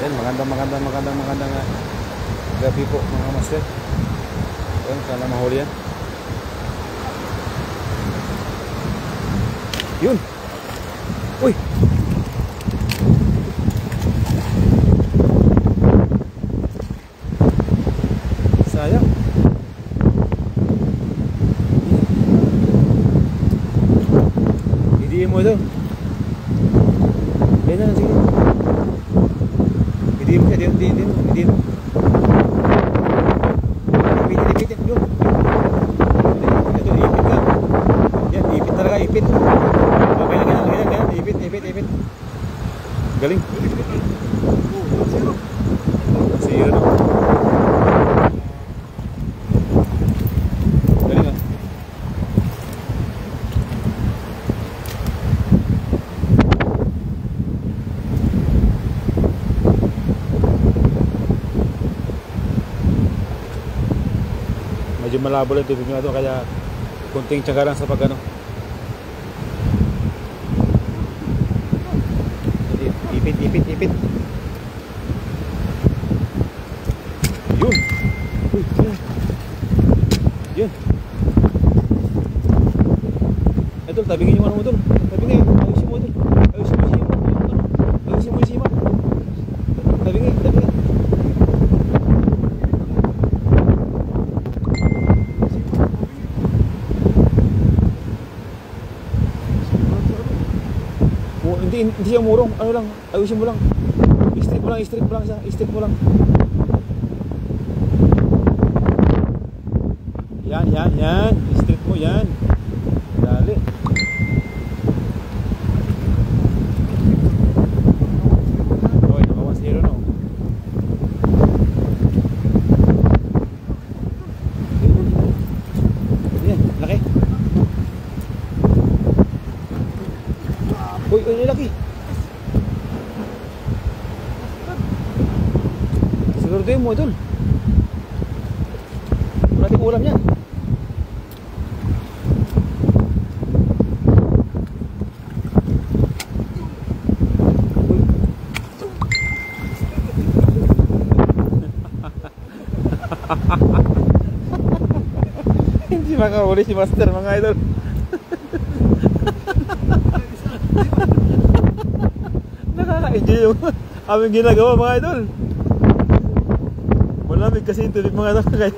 Yan, magandang gabi po mga master. Yan, sana mahuli yan. Yun. Uy. Sayang. Hidiin mo ito. Yan na, sige. Hidiin mo siya, hidiin mo. Ipitin, yun. Ito, ipit ka. Yan, ipit talaga, ipit. Ganyan, ipit. Galing. Zero na. Galing ah. Medyo malabo lang tubig nyo ito, kaya kunting tiyaga lang sa pagano. Ipit. Yun. Yun. Ito, tabingin yung ano mo ito. Tabingin, ayusin mo ito. Ayusin mo yung sima. Tabingin. Hindi siya murong, ano lang, ayusin mo lang. I-strip mo lang siya, i-strip mo lang. Yan, i-strip mo yan. Dali. Oy, nakawas zero no. Yan, laki. Uy, laki. Siguraduhin mo, idol. Wala nating ulam yan. Hindi makahuli si Master, mga idol. Nakaka-enjoy yung aming ginagawa, mga idol. Malamig kasi yung tubig, mga idol, kaya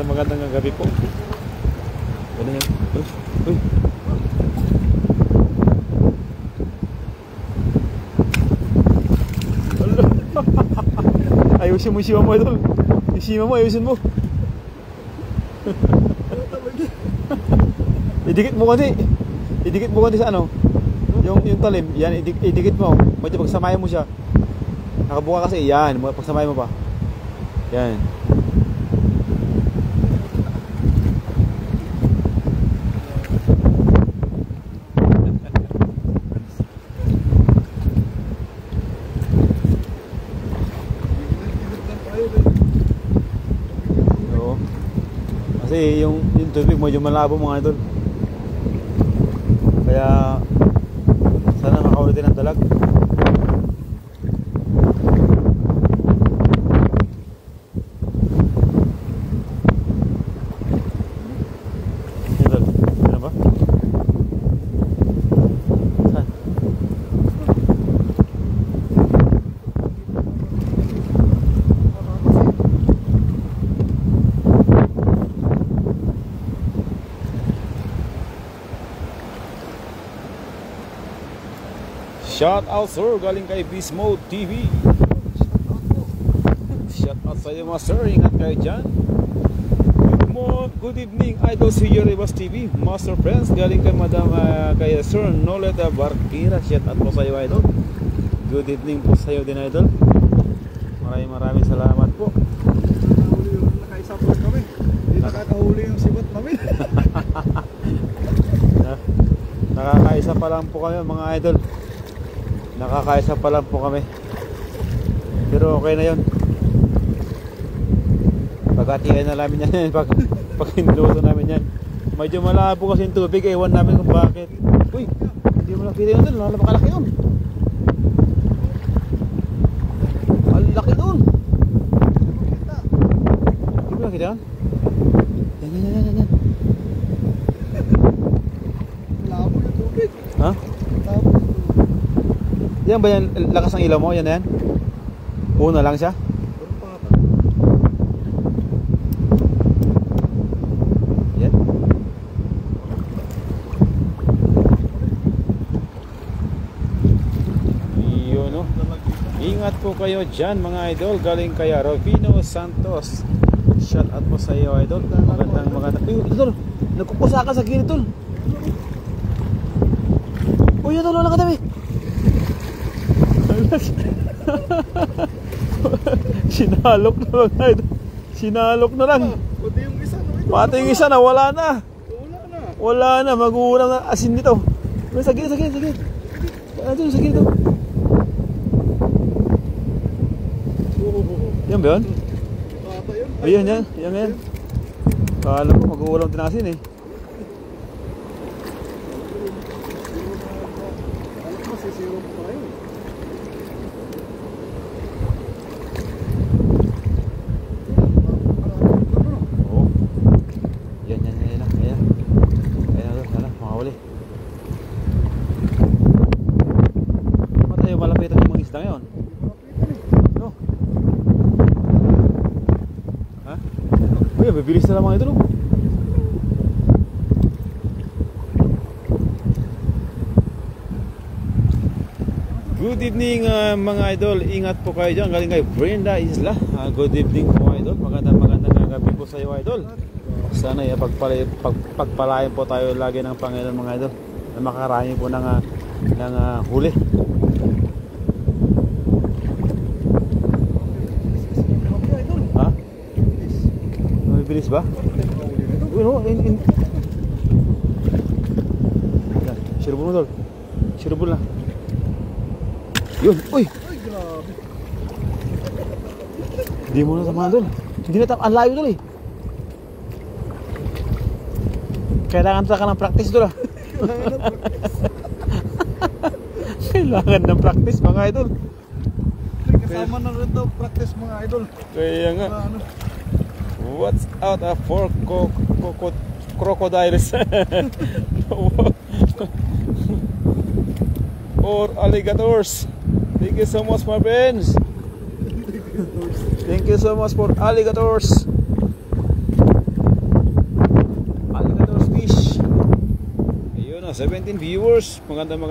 magandang gabi po. Ano yan? Uy. Ayusin mo yung sima mo, idol. Yung sima mo, ayusin mo. Idikit mo kasi sa ano, yung talim. Yan, idikit mo. Medyo pagsamayan mo siya. Nakabuka kasi, yan. Pagsamayan mo pa. Yan. Kasi yung tubig medyo malabo, mga idol. Kaya sana makahuli din ang dalag. Idol, ano ba? Saan? Shout out sir, galing kay Beast Mode TV. Shout out sa iyo, Master, ingat kayo dyan. Good evening, idol si Yoribas TV. Master friends, galing kay Madam kay Sir Noleta Barquera. Shout out po sa iyo, idol. Good evening po sa iyo din, idol. Maraming salamat po. Nakaisa po kami. Hindi nakakahuli yung sibot namin. Nakakaisa pa lang po kami, mga idol. Nakakaisa pa lang po kami. Pero okay na yun. Pagkatiyan na namin yan. Pag hinluto namin yan. Medyo malabo kasi yung tubig. Ewan namin kung bakit. Uy, hindi mo nakita yun doon. Napakalaki yun. Ang laki doon. Hindi mo nakita yun? Yan. Labo yung tubig. Ha? Labo yung tubig. Yan ba yan? Lakas ng ilaw mo? Yan na yan? Una lang siya? Pero pata. Yan. Yun no. Ingat po kayo dyan mga idol. Galing kaya Rovino Santos. Shout out po sa iyo idol. Magandang. Uy idol. Nagkukusa ka sa gilid tol. Uy idol wala ka tabi. Sinalok na mga idol. Sinalok na lang. Pati yung isa no ito. Pati yung isa na wala na. Wala na. Mag-uurang na asin nito. Sa gilid. Ano sa gilid to? Yan ba yun? Pata yun. Ayun yan. Kala ko mag-uulam din asin eh. Alam mo, sisiro pa kayo. Oo. Yan. Ayan na, makahuli. Tayo malapitan yung mga isda ngayon. No? Ha? Uy, bibilis na lang mga ito no? Good evening mga idol. Ingat po kayo dyan. Galing kay Brenda Isla. Good evening po idol. Magandang gabi po sa iyo idol. Sana pagpalayan po tayo lagi ng Panginoon mga idol. Na makarami po ng huli. Ha? Bibilis ba? Uy no, Sirubul mo tol. Sirubul na. Yun, uy! Ay, grabe. Hindi mo na samahan doon. Hindi na ang layo doon eh. Kailangan ka ng practice doon ah. Kailangan ng practice mga idol. Kasama na rin daw practice mga idol. Kaya nga. Ano? What's out of four crocodiles? Or alligators? Thank you so much my friends. Thank you so much for alligators. Alligators fish. Ayun na, 17 viewers. Magandang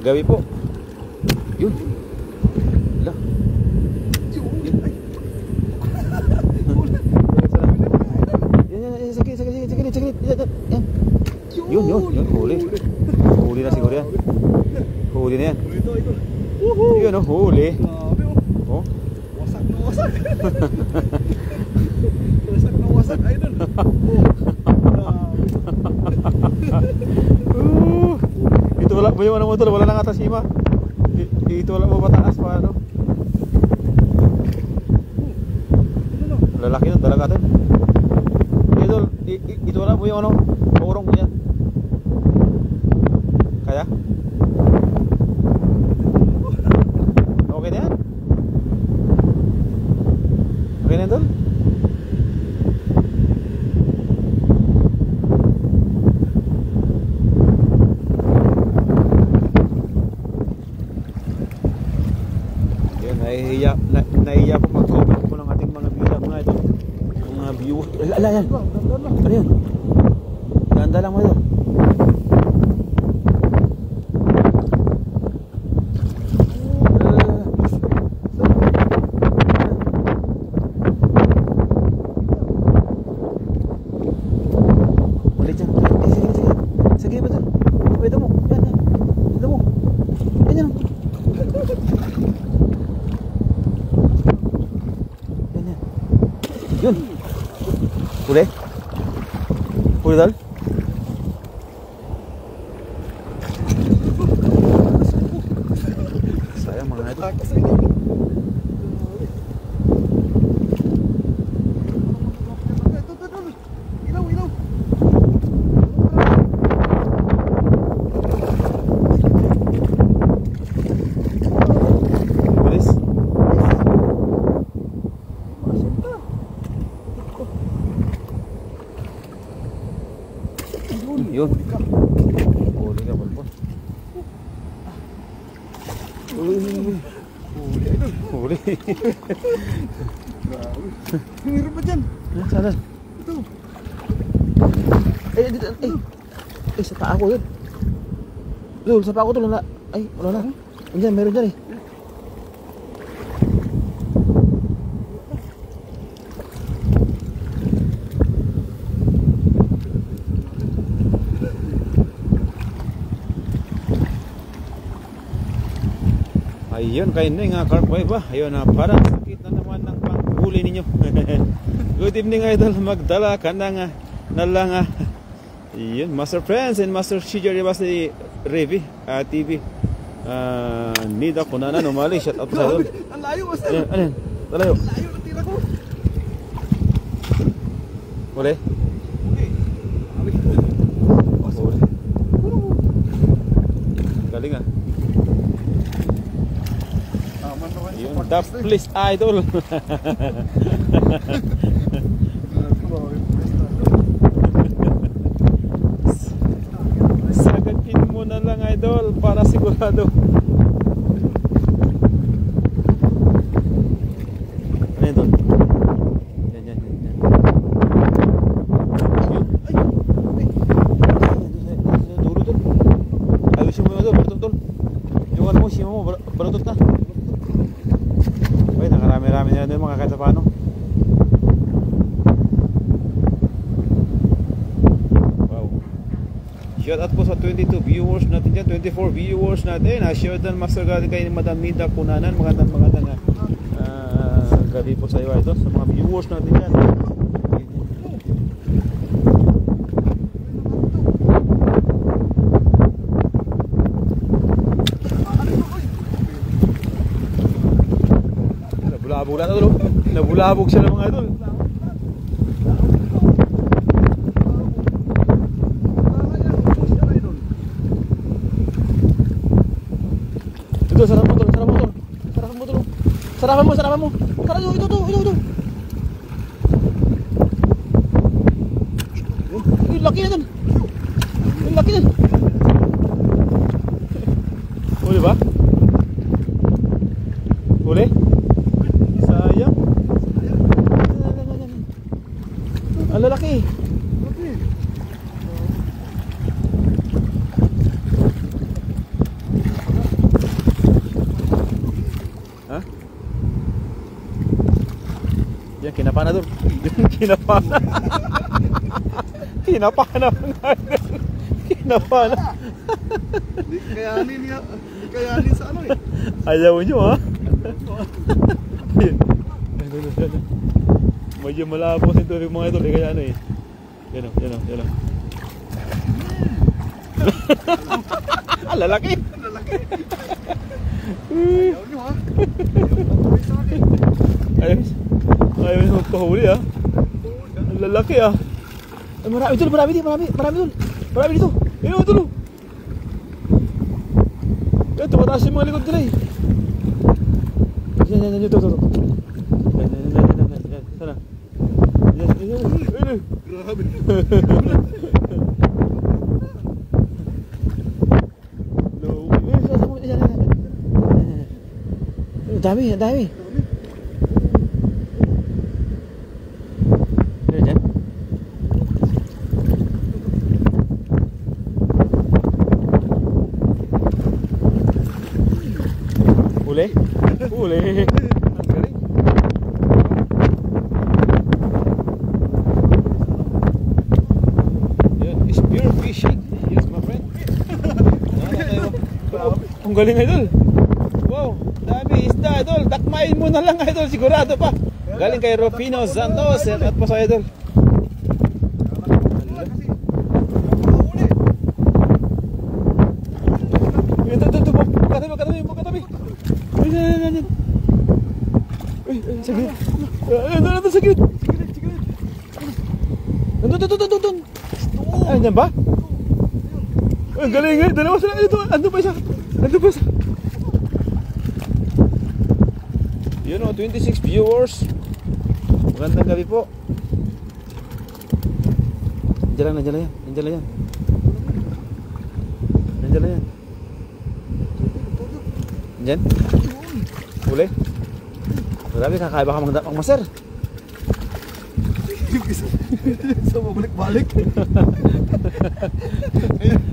gabi po. Yun. Hala. Yan. Saglit. Yan. Yun. Huli. Huli na siguro yan. Huli na yan. Ito. Yun o, huli. Grabe Oh. Wasak na wasak. Wasak idol. Ito wala mo yung ano motor, wala nang atasima. Ito wala mo mataas pa ano. Lalaki nun, dalaga natin. Ito wala mo yung ano, paurong mo yan. Kaya? Okay na yan? Okay na doon? Yan, nahihiya po mag-comment po ng ating mga ito. Mga viewers. Ala yan. Ano yan? Ganda lang mo ito. Yun. Huli? Huli dal? Sayang mga ito. Yun. Huli ka, Pulpul. Huli idol. Huli. Grabe. Meron pa dyan. Saan? Ito. Dito. Sa paa ko yun. Lul, sa paa ko to. Wala. Ay, wala na. Andiyan, meron dyan eh. Ayun, kayo na nga carp boy ba? Ayun na, parang sakit na naman ng panghuli ninyo. Good evening idol, magdala ka na nga. Ayun, Master Friends and Master Shijo Ribasi Revi TV. Nida ko na umali, shout out sa idol. Ang layo, Master. Ano? Talayo. Ang layo ng tira ko. Uli? Okay. Uli. Galing ah. Yun, the please idol. Sagatin mo na lang idol para sigurado. Ano yun doon? Yan. Dulo doon. Ayusin mo na doon, tol. Yung ano mo, sima mo, balutot na. Uy, nakarami-rami na doon mga kahit sa paano. Wow. Shout out po sa 22 viewers natin dyan, 24 viewers natin. Shout out Master Garden kay Madam Nida Kunanan. Magandang gabi po sa iyo ito, sa mga viewers natin dyan. Nabulabog na ito. Nabulabog siya ng mga idol. Ito, sarap mo. Sarapan mo. Tara, ito. Yung laki na dun. Huli ba? Huli? Sayang. Ang lalaki. Ha? Yan, kinapa na doon. Kinapa na. Hindi kayanin sa ano eh. Ayaw nyo ha? Medyo malabo sa ito yung mga ito. Kaya ano eh. Yan o. Lalaki. Ayaw nyo ha. Ayaw nyo magpahuli ha. Ang lalaki ha. Marami dito. Ayun ito. Yan, tumataas yung mga likod nila eh. Yan, ito. Yan, sana. Yan. Grabe. Dami. Yan. Huli. Ang galing. Yan, spear fishing. Yes, my friend. Ang galing idol. Wow, dami isda idol. Takmain mo na lang idol, sigurado pa. Galing kay Rufino Santos at po sa idol. Katabi. Yan. Saglit. Nandun saglit. Nandun. Andyan ba? Ang galing eh. Dalawa sila. Andun pa isa. Yun o, 26 viewers. Magandang gabi po. Nandiyan lang yan. Nandiyan na yan. Nandiyan? Huli? Grabe, kakaiba ka magmaster. So, mabalik-balik.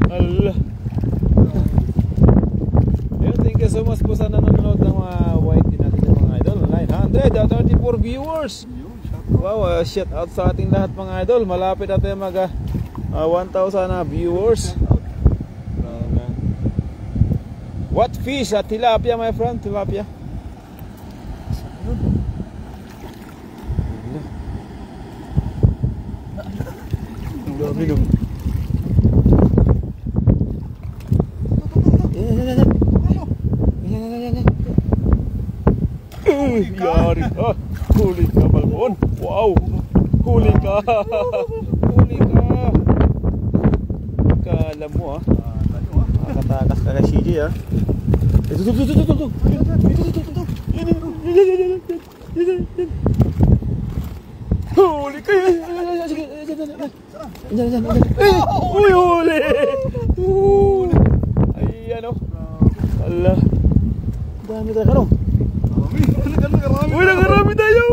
Allah. Thank you so much po sa nanonood ng mga white din natin mga idol. 934 viewers. Wow, shout out sa ating lahat mga idol. Malapit natin mag 1,000 na viewers. What fish? Tilapia my friend, tilapia. Dami no. Yari ka. Huli ka, Balbon. Wow. Huli ka. Huli ka. Kala mo ah. Nakatakas ka kay CJ ah. Ito. Huli ka. Sige. Diyan. Uy, huli. Ay, ano. Allah. Dami tayo ano. Uy, nakarami tayo.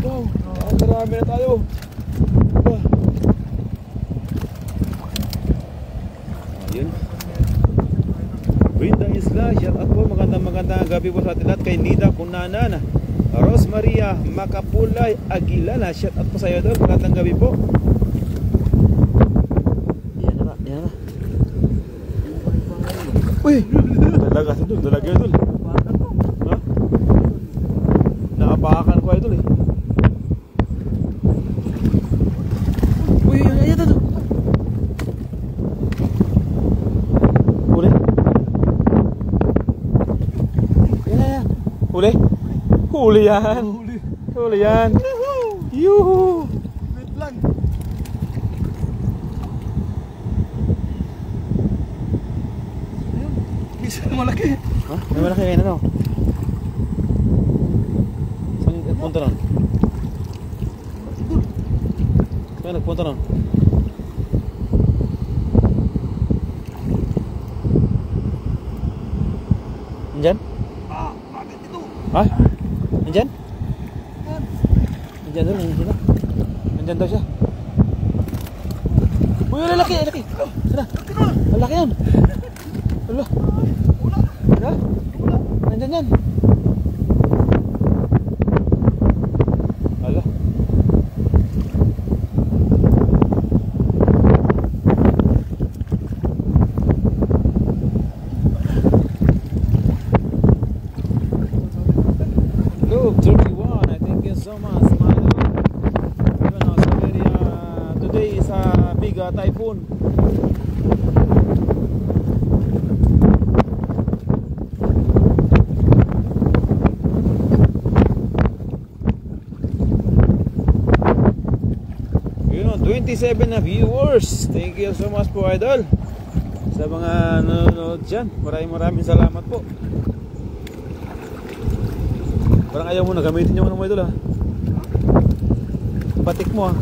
Wow, nakarami na tayo. Ayun. Brinda Isla, shout out po. Magandang gabi po sa atin lahat. Kay Nida Kunanan, Rosmaria Macapulay Aguilana, shout out po sa iyo doon. Magandang gabi po. Yan na. Uy, dalaga idol. Ha? Naapakan ko idol eh. Uy, ayan ito. Huli? Yan. Huli? Huli yan. Huli yan. Yuhu. Wait lang. Bisa malaki. Ha? May malaki ngayon ano? Saan nagpunta nun? Saan nagpunta nun? Nandyan? Bakit ito? Ha? Nandyan? Nandyan doon, nandyan na. Nandyan daw siya. Uy, lalaki. Sana? Lalaki yan. Ala. Wala? Nandyan yan. Ala. Look, 31. I thank you so much, my lord. Even though Siberia today is a big typhoon. Yun, 27 na viewers. Thank you so much po idol. Sa mga nanonood dyan, maraming salamat po. Parang ayaw mo na gamitin yung ano mo idol ha. Patik mo ha.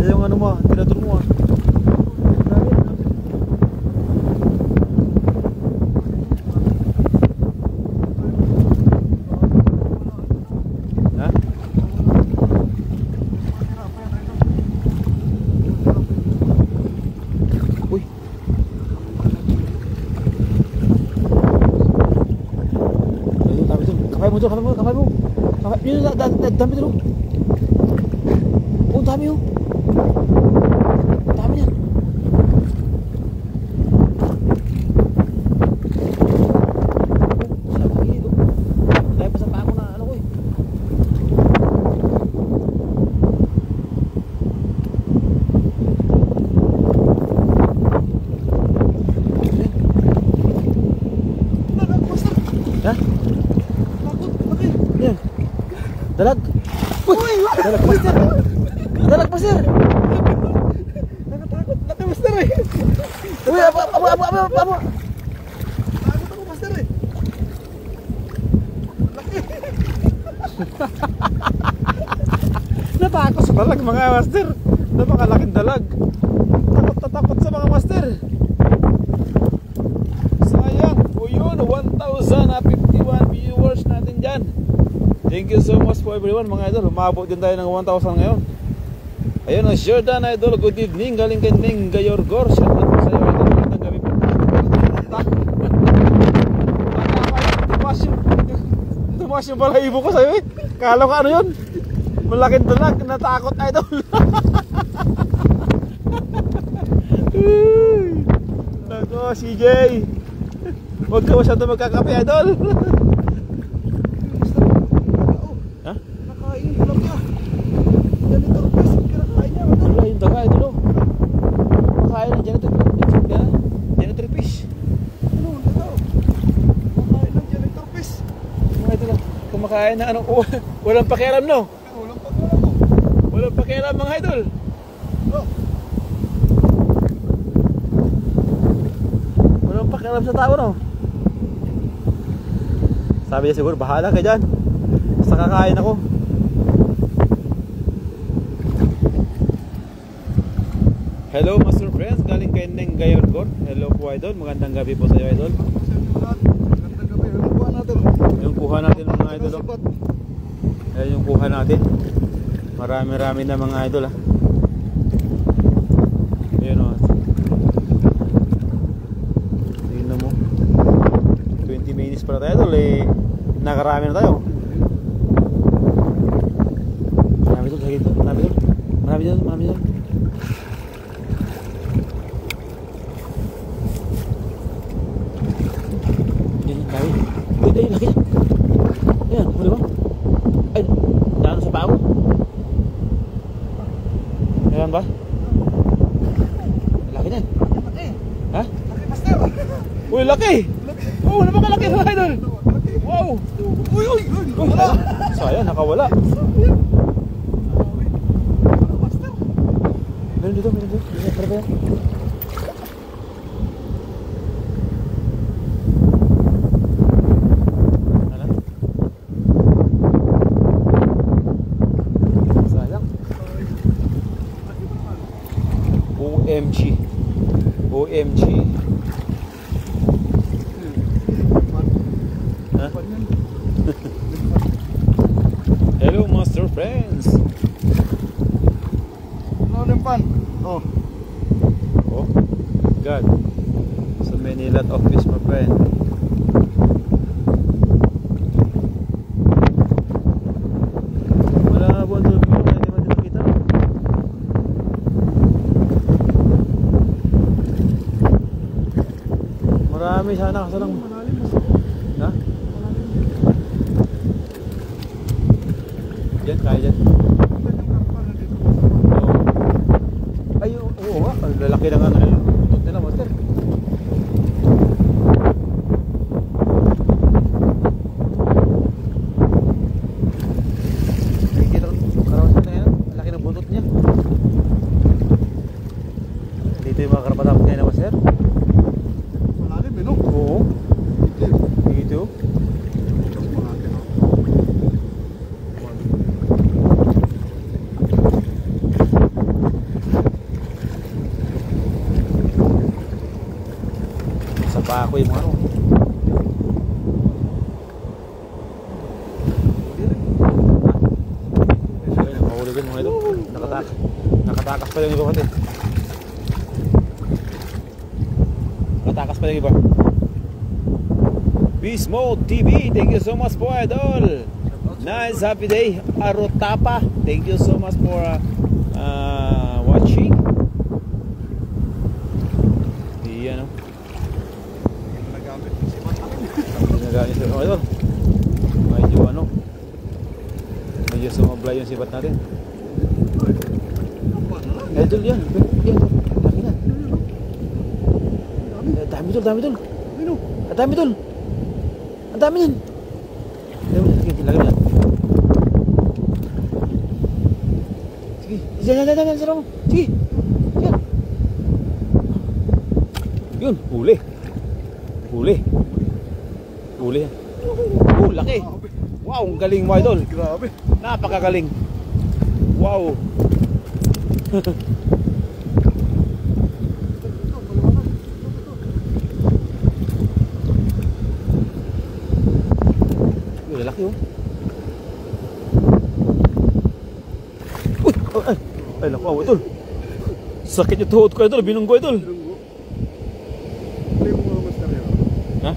Ayaw yung ano mo ha, tinatur mo ha. Ha? Uy. Ayun, dami dun. Kapay mo dun, kapay mo. Yun, dami dun. Oh, dami oh. Dami yan. Sabi ito. Dahil pa sa pako na ano ko eh. Ha? Yan. Dalag. Uy! Dalag master. Dalag master. Nakatakot. Laki master eh. Uy, apa. Takot ako master eh. Laki. Natakot sa dalag mga master. Napakalaking dalag. Takot sa mga master. sana 51 viewers natin dyan. Thank you so much for everyone mga idol. Umabot din tayo ng 1,000 ngayon. Ayun o, Jordan idol, good evening. Galing kay Neng Gayorgor. Shout out po sa iyo idol. Magandang gabi po. Tumas yung balahibo ko sa'yo eh. Kala ko ano yun? Malaking dalag, natakot idol. Nako, CJ. Huwag ka masyado magkakape idol. Ha? Nakain ko lang ka. Janitor fish, kinakain niya. Wala yung daga idol oh. Makain ng janitor fish. Ano, ito? Makain ng janitor fish. Mga idol oh. Kumakain na ano. Walang pakialam no. Walang pagkala mo. Walang pakialam mga idol. Oh. Walang pakialam sa tao no. Sabi niya siguro, bahala ka dyan. Basta kakain ako. Hello master friends, galing kay Neng Gayorgor. Hello po idol, magandang gabi po sa iyo idol. Magandang gabi. Yung kuha natin. Yung kuha natin mga idol oh. Ayan yung kuha natin. Marami-rami na mga idol ah. Ayan o. Tingnan mo. 20 minutes para tayo idol eh. Nakarami na tayo. Marami doon, lagi doon. Marami doon. Yan, laki. Ay, laki yan. Ayan, huli mo. Ay, daan sa pao. Ayan ba? Laki yan. Laki. Ha? Laki master. Uy, laki! Oo, napakalaki mga idol! Wow! Uy. Wala! Sayang, nakawala. Master. Meron dito. Tara ba yan? Ano? Sayang. OMG. Ha? Hello master friends. Ano yung pan? Oh. Oh God. So many lot of fish my friend. Wala nga buwan doon. Hindi mo nakita. Marami sana kasi lang. Malalim mo. Ha? Diyan, kaya dyan. Ay, oo nga. Lalaki na nga nila. Tutot nila, master. Nakikita ko karawasan na yan. Lalaki ng buntot niya. Dito yung mga karapatapos ngayon na, master. Malalim eh, no? Oo. Dito. Sa pa ako yung mga ano. Ayun, nakahuli din mga ito. Nakatakas pa yung iba pati. Nakatakas pa yung iba. Beast Mode TV, thank you so much po idol. Nice, happy day. Arotapa, thank you so much for watching. Iyan o. Nagamit yung sibat namin. Ginagamit sa mga idol. Medyo sumablay yung sibat natin. Idol yan. Yan. Laki na. Dami tol. Ang dami yan. Sige, lagay mo yan. Sige, yan, sarang mo. Sige, yan. Yun, huli yan. Laki. Wow, ang galing mo idol. Grabe. Napakagaling. Wow. laki oh. Uy! Ay, naku, awa idol. Sakit yung tuhod ko idol, binunggo idol. Huli mo mga master yun. Ha?